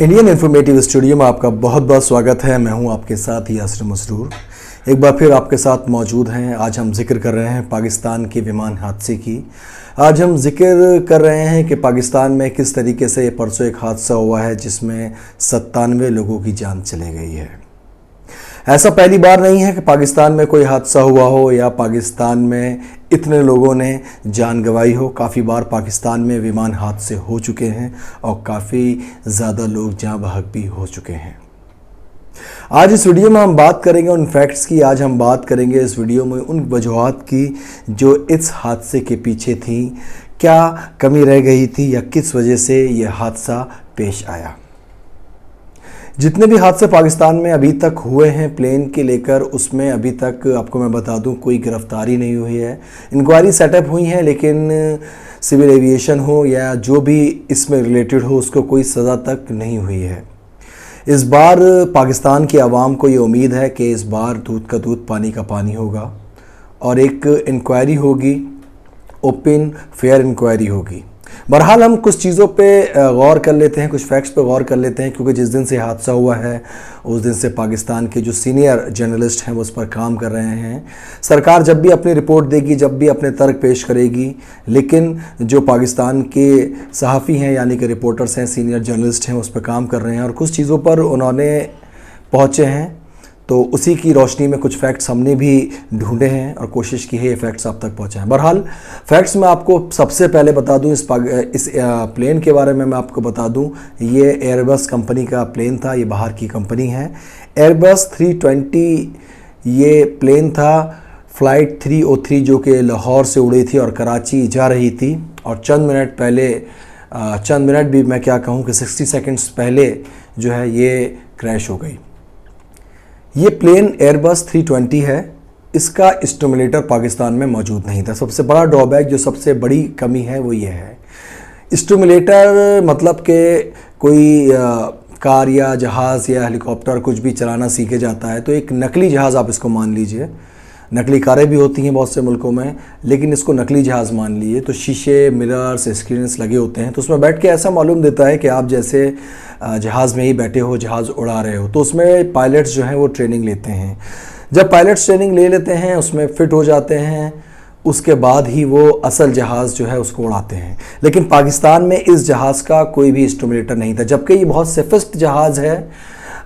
Indian informative studio में आपका बहुत बहुत स्वागत है। मैं हूं आपके साथ यासिर मसरूर। एक बार फिर आपके साथ मौजूद हैं। आज हम जिक्र कर रहे हैं पाकिस्तान के विमान हादसे की। आज हम जिक्र कर रहे हैं कि पाकिस्तान में किस तरीके से परसों एक हादसा हुआ है जिसमें 97 लोगों की जान चली गई है। ऐसा पहली बार नहीं है कि पाकिस्तान में कोई हादसा हुआ हो या पाकिस्तान में इतने लोगों ने जान गंवाई हो। काफ़ी बार पाकिस्तान में विमान हादसे हो चुके हैं और काफ़ी ज़्यादा लोग जान बहक भी हो चुके हैं। आज इस वीडियो में हम बात करेंगे उन फैक्ट्स की। आज हम बात करेंगे इस वीडियो में उन वजूहात की जो इस हादसे के पीछे थी। क्या कमी रह गई थी या किस वजह से ये हादसा पेश आया। जितने भी हादसे पाकिस्तान में अभी तक हुए हैं प्लेन के लेकर, उसमें अभी तक आपको मैं बता दूं कोई गिरफ्तारी नहीं हुई है। इंक्वायरी सेटअप हुई है लेकिन सिविल एविएशन हो या जो भी इसमें रिलेटेड हो उसको कोई सज़ा तक नहीं हुई है। इस बार पाकिस्तान की आवाम को ये उम्मीद है कि इस बार दूध का दूध पानी का पानी होगा और एक इंक्वायरी होगी, ओपन फेयर इंक्वायरी होगी। बहरहाल हम कुछ चीज़ों पे गौर कर लेते हैं, कुछ फैक्ट्स पे गौर कर लेते हैं, क्योंकि जिस दिन से हादसा हुआ है उस दिन से पाकिस्तान के जो सीनियर जर्नलिस्ट हैं वो उस पर काम कर रहे हैं। सरकार जब भी अपनी रिपोर्ट देगी, जब भी अपने तर्क पेश करेगी, लेकिन जो पाकिस्तान के सहाफ़ी हैं यानी कि रिपोर्टर्स हैं, सीनियर जर्नलिस्ट हैं, उस पर काम कर रहे हैं और कुछ चीज़ों पर उन्होंने पहुँचे हैं। तो उसी की रोशनी में कुछ फैक्ट्स हमने भी ढूंढे हैं और कोशिश की है ये फैक्ट्स आप तक पहुँचाएं। बहरहाल फैक्ट्स में आपको सबसे पहले बता दूं इस प्लेन के बारे में मैं आपको बता दूं, ये एयरबस कंपनी का प्लेन था। ये बाहर की कंपनी है। एयरबस 320 ये प्लेन था। फ़्लाइट 303 जो कि लाहौर से उड़ी थी और कराची जा रही थी और चंद मिनट भी मैं क्या कहूँ कि 60 सेकेंड्स पहले जो है ये क्रैश हो गई। ये प्लेन एयरबस 320 है। इसका स्टिमुलेटर पाकिस्तान में मौजूद नहीं था। सबसे बड़ा ड्रॉबैक, जो सबसे बड़ी कमी है वो ये है। स्टिमुलेटर मतलब कि कोई कार या जहाज़ या हेलीकॉप्टर कुछ भी चलाना सीखे जाता है तो एक नकली जहाज़ आप इसको मान लीजिए। नकली कारें भी होती हैं बहुत से मुल्कों में, लेकिन इसको नकली जहाज़ मान लीजिए। तो शीशे, मिरर्स, स्क्रीन्स लगे होते हैं तो उसमें बैठ के ऐसा मालूम देता है कि आप जैसे जहाज़ में ही बैठे हो, जहाज़ उड़ा रहे हो। तो उसमें पायलट्स जो हैं वो ट्रेनिंग लेते हैं। जब पायलट्स ट्रेनिंग ले लेते हैं, उसमें फ़िट हो जाते हैं, उसके बाद ही वो असल जहाज़ जो है उसको उड़ाते हैं। लेकिन पाकिस्तान में इस जहाज़ का कोई भी स्टिमुलेटर नहीं था, जबकि ये बहुत सेफेस्ट जहाज़ है।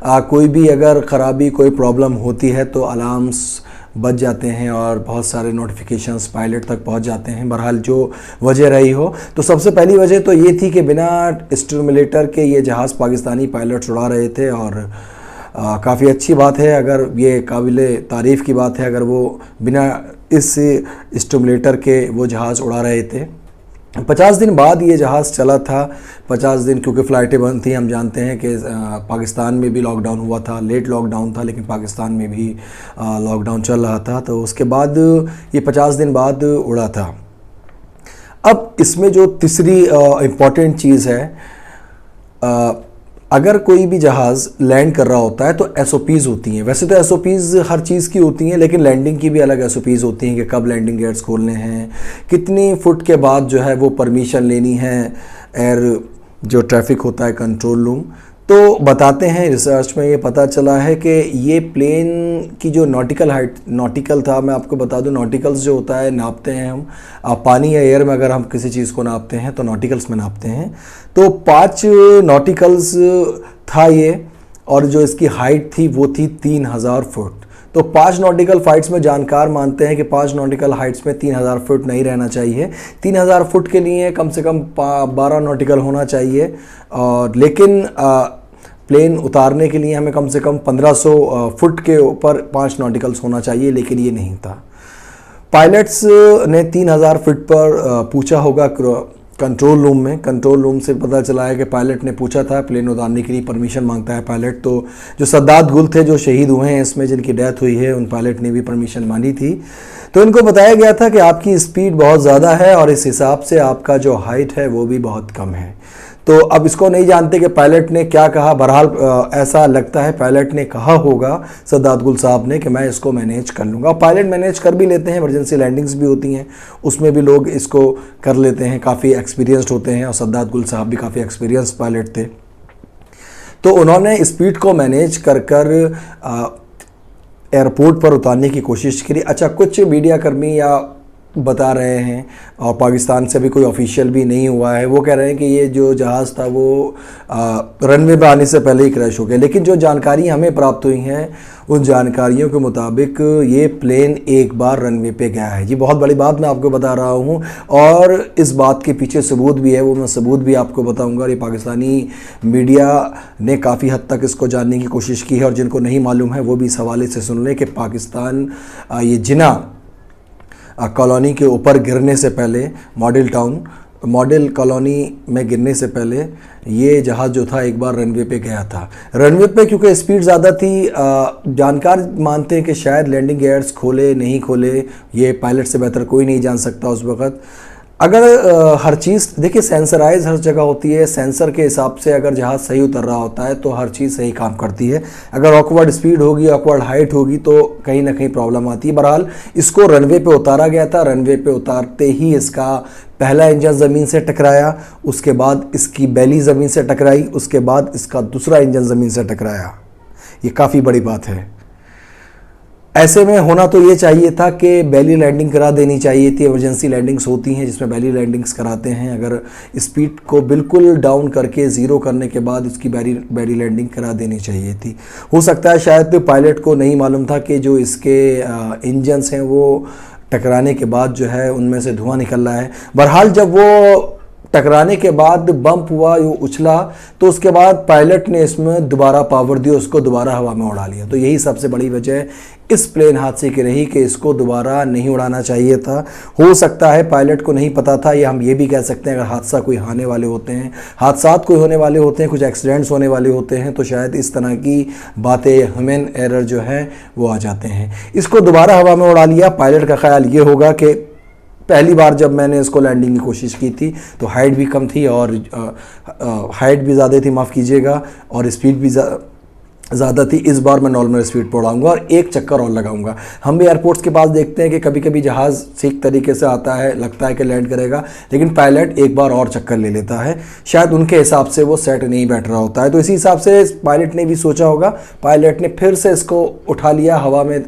कोई भी अगर ख़राबी, कोई प्रॉब्लम होती है तो अलार्म्स बज जाते हैं और बहुत सारे नोटिफिकेशंस पायलट तक पहुंच जाते हैं। बहरहाल जो वजह रही हो, तो सबसे पहली वजह तो ये थी कि बिना स्टिमुलेटर के ये जहाज़ पाकिस्तानी पायलट्स उड़ा रहे थे और काफ़ी अच्छी बात है, अगर ये काबिले तारीफ़ की बात है अगर वो बिना इस स्टिमुलेटर के वो जहाज़ उड़ा रहे थे। 50 दिन बाद ये जहाज़ चला था। 50 दिन क्योंकि फ़्लाइटें बंद थी। हम जानते हैं कि पाकिस्तान में भी लॉकडाउन हुआ था, लेट लॉकडाउन था, लेकिन पाकिस्तान में भी लॉकडाउन चल रहा था। तो उसके बाद ये 50 दिन बाद उड़ा था। अब इसमें जो तीसरी इम्पॉर्टेंट चीज़ है, अगर कोई भी जहाज़ लैंड कर रहा होता है तो SOPs होती हैं। वैसे तो SOPs हर चीज़ की होती हैं, लेकिन लैंडिंग की भी अलग SOPs होती हैं कि कब लैंडिंग गेट्स खोलने हैं, कितनी फुट के बाद जो है वो परमिशन लेनी है एयर जो ट्रैफिक होता है कंट्रोल रूम। तो बताते हैं, रिसर्च में ये पता चला है कि ये प्लेन की जो नॉटिकल था, मैं आपको बता दूं नॉटिकल्स जो होता है नापते हैं हम पानी या एयर में, अगर हम किसी चीज़ को नापते हैं तो नॉटिकल्स में नापते हैं। तो 5 नॉटिकल्स था ये और जो इसकी हाइट थी वो थी 3000 फुट। तो 5 नॉटिकल फाइट्स में जानकार मानते हैं कि 5 नॉटिकल हाइट्स में 3000 फुट नहीं रहना चाहिए। 3000 फुट के लिए कम से कम 12 नॉटिकल होना चाहिए और लेकिन प्लेन उतारने के लिए हमें कम से कम 1500 फुट के ऊपर 5 नॉटिकल्स होना चाहिए, लेकिन ये नहीं था। पायलट्स ने 3000 फुट पर पूछा होगा कंट्रोल रूम में। कंट्रोल रूम से पता चला है कि पायलट ने पूछा था, प्लेन उतारने के लिए परमिशन मांगता है पायलट। तो जो सद्दात गुल थे जो शहीद हुए हैं इसमें, जिनकी डेथ हुई है, उन पायलट ने भी परमिशन मांगी थी। तो इनको बताया गया था कि आपकी स्पीड बहुत ज़्यादा है और इस हिसाब से आपका जो हाइट है वो भी बहुत कम है। तो अब इसको नहीं जानते कि पायलट ने क्या कहा। बहरहाल ऐसा लगता है पायलट ने कहा होगा सद्दात गुल साहब ने कि मैं इसको मैनेज कर लूँगा। पायलट मैनेज कर भी लेते हैं, इमरजेंसी लैंडिंग्स भी होती हैं उसमें भी लोग इसको कर लेते हैं, काफ़ी एक्सपीरियंस्ड होते हैं और सद्दात गुल साहब भी काफ़ी एक्सपीरियंस पायलट थे। तो उन्होंने स्पीड को मैनेज कर एयरपोर्ट पर उतारने की कोशिश करी। अच्छा, कुछ मीडिया कर्मी या बता रहे हैं, और पाकिस्तान से भी कोई ऑफिशियल भी नहीं हुआ है, वो कह रहे हैं कि ये जो जहाज़ था वो रनवे पर आने से पहले ही क्रैश हो गया। लेकिन जो जानकारी हमें प्राप्त हुई हैं उन जानकारियों के मुताबिक ये प्लेन एक बार रनवे पे गया है। ये बहुत बड़ी बात मैं आपको बता रहा हूँ, और इस बात के पीछे सबूत भी है, वो मैं सबूत भी आपको बताऊँगा। और ये पाकिस्तानी मीडिया ने काफ़ी हद तक इसको जानने की कोशिश की है, और जिनको नहीं मालूम है वो भी इस हवाले से सुन लें कि पाकिस्तान ये जिना कॉलोनी के ऊपर गिरने से पहले, मॉडल कॉलोनी में गिरने से पहले ये जहाज़ जो था एक बार रनवे पे गया था। रनवे पे क्योंकि स्पीड ज़्यादा थी, जानकार मानते हैं कि शायद लैंडिंग गियर्स खोले नहीं खोले, ये पायलट से बेहतर कोई नहीं जान सकता उस वक़्त। अगर हर चीज़ देखिए, सेंसराइज हर जगह होती है, सेंसर के हिसाब से अगर जहाज़ सही उतर रहा होता है तो हर चीज़ सही काम करती है। अगर ऑकवर्ड स्पीड होगी, ऑकवर्ड हाइट होगी तो कहीं ना कहीं प्रॉब्लम आती है। बहरहाल इसको रनवे पे उतारा गया था। रनवे पे उतारते ही इसका पहला इंजन ज़मीन से टकराया, उसके बाद इसकी बैली ज़मीन से टकराई, उसके बाद इसका दूसरा इंजन ज़मीन से टकराया। ये काफ़ी बड़ी बात है। ऐसे में होना तो ये चाहिए था कि बैली लैंडिंग करा देनी चाहिए थी। इमरजेंसी लैंडिंग्स होती हैं जिसमें बैली लैंडिंग्स कराते हैं। अगर स्पीड को बिल्कुल डाउन करके ज़ीरो करने के बाद उसकी बैली लैंडिंग करा देनी चाहिए थी। हो सकता है शायद पायलट को नहीं मालूम था कि जो इसके इंजन्स हैं वो टकराने के बाद जो है उनमें से धुआं निकल रहा है। बहरहाल जब वो टकराने के बाद बम्प हुआ, वो उछला, तो उसके बाद पायलट ने इसमें दोबारा पावर दी, उसको दोबारा हवा में उड़ा लिया। तो यही सबसे बड़ी वजह इस प्लेन हादसे की रही कि इसको दोबारा नहीं उड़ाना चाहिए था। हो सकता है पायलट को नहीं पता था, या हम ये भी कह सकते हैं अगर हादसा कोई आने वाले होते हैं, हादसात कोई होने वाले होते हैं, कुछ एक्सीडेंट्स होने वाले होते हैं, तो शायद इस तरह की बातें, ह्यूमन एरर जो है वो आ जाते हैं। इसको दोबारा हवा में उड़ा लिया। पायलट का ख्याल ये होगा कि पहली बार जब मैंने इसको लैंडिंग की कोशिश की थी तो हाइट भी कम थी और हाइट भी ज़्यादा थी, माफ़ कीजिएगा, और स्पीड भी ज़्यादा थी। इस बार मैं नॉर्मल स्पीड पर उड़ाऊंगा और एक चक्कर और लगाऊंगा। हम भी एयरपोर्ट्स के पास देखते हैं कि कभी कभी जहाज़ ठीक तरीके से आता है, लगता है कि लैंड करेगा, लेकिन पायलट एक बार और चक्कर ले लेता है। शायद उनके हिसाब से वो सेट नहीं बैठ रहा होता है। तो इसी हिसाब से पायलट ने भी सोचा होगा, पायलट ने फिर से इसको उठा लिया, हवा में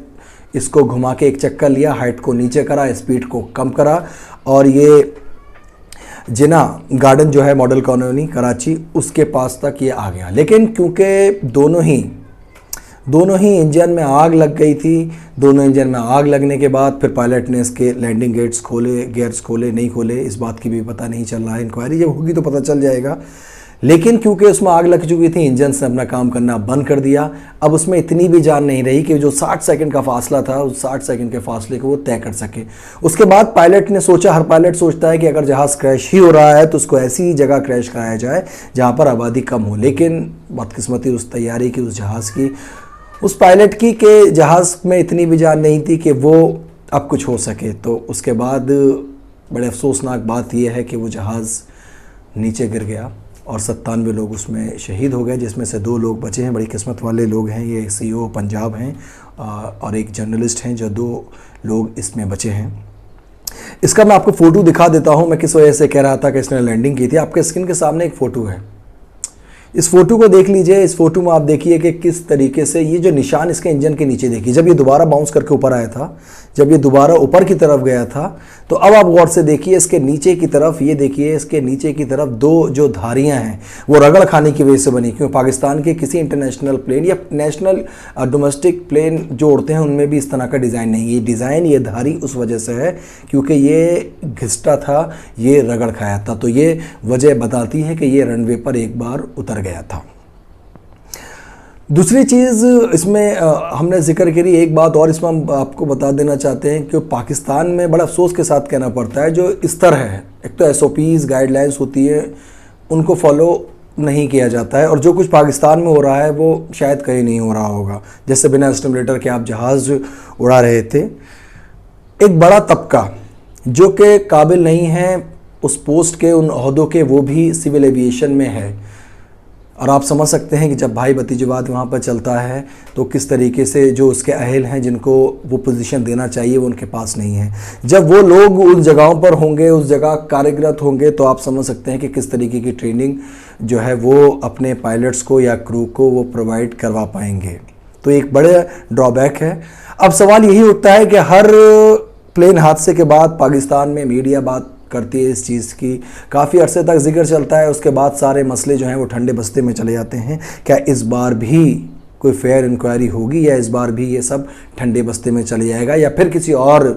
इसको घुमा के एक चक्कर लिया, हाइट को नीचे करा, स्पीड को कम करा, और ये जिना गार्डन जो है मॉडल कॉलोनी कराची उसके पास तक ये आ गया। लेकिन क्योंकि दोनों ही इंजन में आग लग गई थी, दोनों इंजन में आग लगने के बाद फिर पायलट ने इसके लैंडिंग गियर्स खोले नहीं खोले, इस बात की भी पता नहीं चल रहा है। इंक्वायरी जब होगी तो पता चल जाएगा। लेकिन क्योंकि उसमें आग लग चुकी थी, इंजन ने अपना काम करना बंद कर दिया। अब उसमें इतनी भी जान नहीं रही कि जो 60 सेकंड का फासला था, उस 60 सेकंड के फासले को वो तय कर सके। उसके बाद पायलट ने सोचा, हर पायलट सोचता है कि अगर जहाज़ क्रैश ही हो रहा है तो उसको ऐसी जगह क्रैश कराया जाए जहाँ पर आबादी कम हो। लेकिन बदकिस्मती उस तैयारी की, उस जहाज़ की, उस पायलट की, कि जहाज़ में इतनी भी जान नहीं थी कि वो अब कुछ हो सके। तो उसके बाद बड़े अफसोसनाक बात यह है कि वो जहाज़ नीचे गिर गया और 97 लोग उसमें शहीद हो गए, जिसमें से 2 लोग बचे हैं। बड़ी किस्मत वाले लोग हैं ये, CEO पंजाब हैं और एक जर्नलिस्ट हैं, जो 2 लोग इसमें बचे हैं। इसका मैं आपको फ़ोटो दिखा देता हूं, मैं किस वजह से कह रहा था कि इसने लैंडिंग की थी। आपके स्क्रीन के सामने एक फ़ोटो है, इस फोटो को देख लीजिए। इस फोटो में आप देखिए कि किस तरीके से ये जो निशान इसके इंजन के नीचे देखिए, जब ये दोबारा बाउंस करके ऊपर आया था, जब ये दोबारा ऊपर की तरफ गया था, तो अब आप गौर से देखिए इसके नीचे की तरफ, ये देखिए इसके नीचे की तरफ 2 जो धारियां हैं वो रगड़ खाने की वजह से बनी। क्योंकि पाकिस्तान के किसी इंटरनेशनल प्लेन या नेशनल डोमेस्टिक प्लेन जो उड़ते हैं उनमें भी इस तरह का डिज़ाइन नहीं है। ये डिज़ाइन, ये धारी उस वजह से है क्योंकि ये घिसटा था, ये रगड़ खाया था। तो ये वजह बताती है कि ये रनवे पर एक बार उतर गया था। दूसरी चीज़ इसमें हमने जिक्र करी, एक बात और इसमें हम आपको बता देना चाहते हैं कि पाकिस्तान में बड़ा अफसोस के साथ कहना पड़ता है, जो स्तर है, एक तो SOPs गाइडलाइंस होती है, उनको फॉलो नहीं किया जाता है, और जो कुछ पाकिस्तान में हो रहा है वो शायद कहीं नहीं हो रहा होगा। जैसे बिना स्टिमुलेटर के आप जहाज़ उड़ा रहे थे, एक बड़ा तबका जो कि काबिल नहीं है उस पोस्ट के, उन ओहदों के, वो भी सिविल एविएशन में है, और आप समझ सकते हैं कि जब भाई भतीजावाद वहाँ पर चलता है तो किस तरीके से जो उसके अहल हैं जिनको वो पोजीशन देना चाहिए वो उनके पास नहीं है। जब वो लोग उन जगहों पर होंगे, उस जगह कार्यरत होंगे, तो आप समझ सकते हैं कि किस तरीके की ट्रेनिंग जो है वो अपने पायलट्स को या क्रू को वो प्रोवाइड करवा पाएंगे। तो एक बड़े ड्रॉबैक है। अब सवाल यही उठता है कि हर प्लेन हादसे के बाद पाकिस्तान में मीडिया बात करती है इस चीज़ की, काफ़ी अरसे तक जिक्र चलता है, उसके बाद सारे मसले जो हैं वो ठंडे बस्ते में चले जाते हैं। क्या इस बार भी कोई फेयर इंक्वायरी होगी या इस बार भी ये सब ठंडे बस्ते में चले जाएगा या फिर किसी और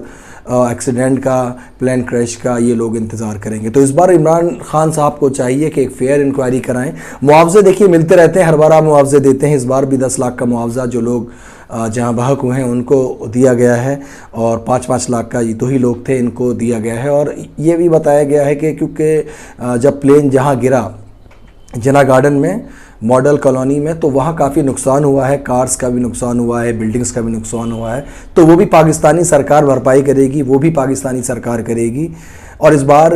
एक्सीडेंट का, प्लेन क्रैश का ये लोग इंतज़ार करेंगे? तो इस बार इमरान खान साहब को चाहिए कि एक फ़ेयर इंक्वायरी कराएं। मुआवजे देखिए मिलते रहते हैं, हर बार आप मुआवजे देते हैं, इस बार भी 10 लाख का मुआवजा जो लोग जहां बहक हुए हैं उनको दिया गया है और 5-5 लाख का ये 2 ही लोग थे इनको दिया गया है। और ये भी बताया गया है कि क्योंकि जब प्लेन जहां गिरा जना गार्डन में, मॉडल कॉलोनी में, तो वहाँ काफ़ी नुकसान हुआ है, कार्स का भी नुकसान हुआ है, बिल्डिंग्स का भी नुकसान हुआ है, तो वो भी पाकिस्तानी सरकार भरपाई करेगी, वो भी पाकिस्तानी सरकार करेगी। और इस बार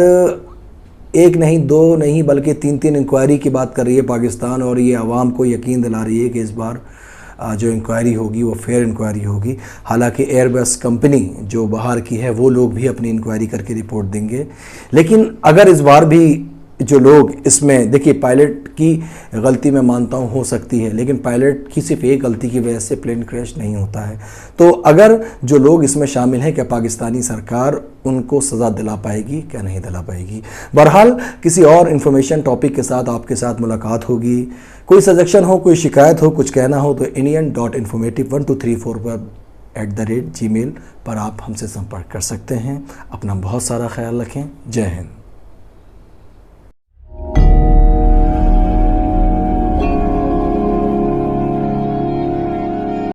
एक नहीं, 2 नहीं, बल्कि 3-3 इंक्वायरी की बात कर रही है पाकिस्तान, और ये आवाम को यकीन दिला रही है कि इस बार जो इंक्वायरी होगी वो फेयर इंक्वायरी होगी। हालांकि एयरबस कंपनी जो बाहर की है वो लोग भी अपनी इंक्वायरी करके रिपोर्ट देंगे। लेकिन अगर इस बार भी जो लोग इसमें, देखिए पायलट की गलती मैं मानता हूँ हो सकती है, लेकिन पायलट की सिर्फ एक गलती की वजह से प्लेन क्रैश नहीं होता है। तो अगर जो लोग इसमें शामिल हैं, क्या पाकिस्तानी सरकार उनको सज़ा दिला पाएगी, क्या नहीं दिला पाएगी? बहरहाल किसी और इन्फॉर्मेशन टॉपिक के साथ आपके साथ मुलाकात होगी। कोई सजेशन हो, कोई शिकायत हो, कुछ कहना हो तो indian.informative1234 पर @gmail पर आप हमसे संपर्क कर सकते हैं। अपना बहुत सारा ख्याल रखें। जय हिंद।